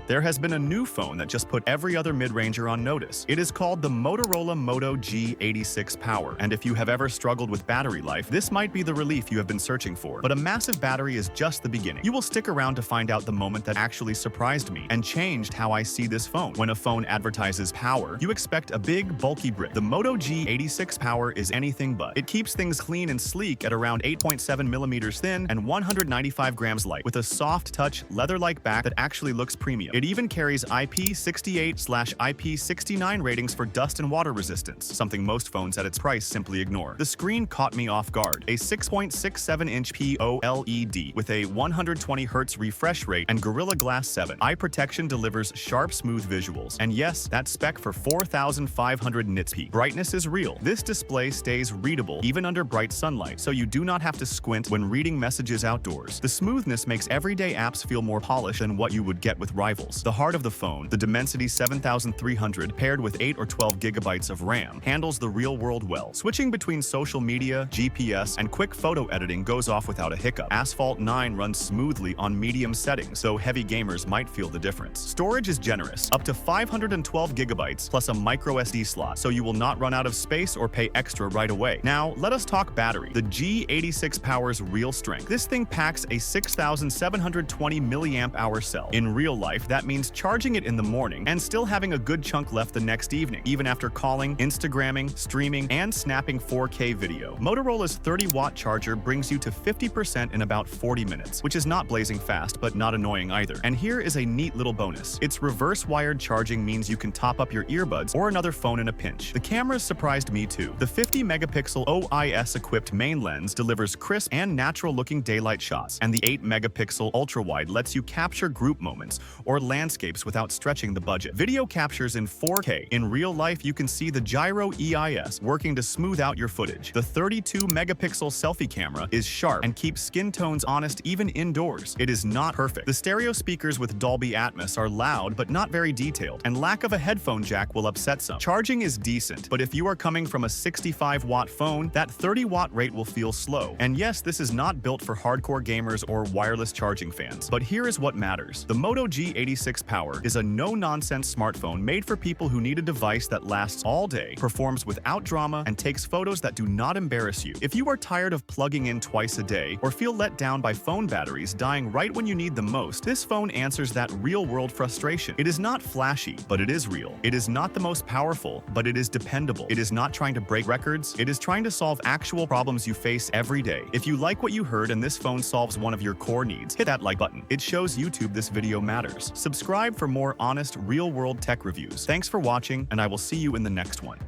there has been a new phone that just put every other mid-ranger on notice. It is called the Motorola Moto G86 Power, and if you have ever struggled with battery life, this might be the relief you have been searching for. But a massive battery is just the beginning. You will stick around to find out the moment that actually surprised me and changed how I see this phone. When a phone advertises power, you expect a big, bulky brick. The Moto G86 Power is anything but. It keeps things clean and sleek at around 8.7 millimeters thin and 195 grams light, with a soft touch, leather-like back that actually looks premium. It even carries IP68/IP69 ratings for dust and water resistance, something most phones at its price simply ignore. The screen caught me off guard. A 6.67-inch OLED with a 120Hz refresh rate and Gorilla Glass 7 eye protection delivers sharp, smooth visuals. And yes, that spec for 4,500 nits peak. Brightness is real. This display stays readable even under bright sunlight, so you do not have to squint when reading messages outdoors. The smoothness makes everyday apps feel more polished than what you would get with rivals. The heart of the phone, the Dimensity 7300 paired with 8 or 12 gigabytes of RAM, handles the real world well. Switching between social media, GPS, and quick photo editing goes off without a hiccup. Asphalt 9 runs smoothly on medium settings, so heavy gamers might feel the difference. Storage is generous, up to 512 gigabytes plus a micro SD slot, so you will not run out of space or pay extra right away. Now, let us talk battery. The G86 Power's real strength. This thing packs a 6,720 milliamp hour cell. In real life, that means charging it in the morning and still having a good chunk left the next evening, even after calling, Instagramming, streaming, and snapping 4K video. Motorola's 30-watt charger brings you to 50% in about 40 minutes, which is not blazing fast, but not annoying either. And here is a neat little bonus. Its reverse-wired charging means you can top up your earbuds or another phone in a pinch. The cameras surprised me too. The 50-megapixel OIS-equipped main lens delivers crisp and natural-looking daylight shots, and the 8-megapixel ultra-wide lets you capture group moments or landscapes without stretching the budget. Video captures in 4K. In real life, you can see the gyro EIS working to smooth out your footage. The 32-megapixel selfie camera is sharp and keeps skin tones honest even indoors. It is not perfect. The stereo speakers with Dolby Atmos are loud but not very detailed, and lack of a headphone jack will upset some. Charging is decent, but if you are coming from a 65-watt phone, that 30-watt rate will feel slow. And yes, this is not built for hardcore gamers or wireless charging fans. But here is what matters. The Moto G86 Power is a no-nonsense smartphone made for people who need a device that lasts all day, performs without drama, and takes photos that do not embarrass you. If you are tired of plugging in twice a day or feel let down by phone batteries dying right when you need them most, this phone answers that real-world frustration. It is not flashy, but it is real. It is not the most powerful, but it is dependable. It is not trying to break records. It is trying to solve actual problems you face every day. If you like what you heard and this phone solves one of your core needs, hit that like button. It shows YouTube this video matters. Subscribe for more honest, real-world tech reviews. Thanks for watching, and I will see you in the next one.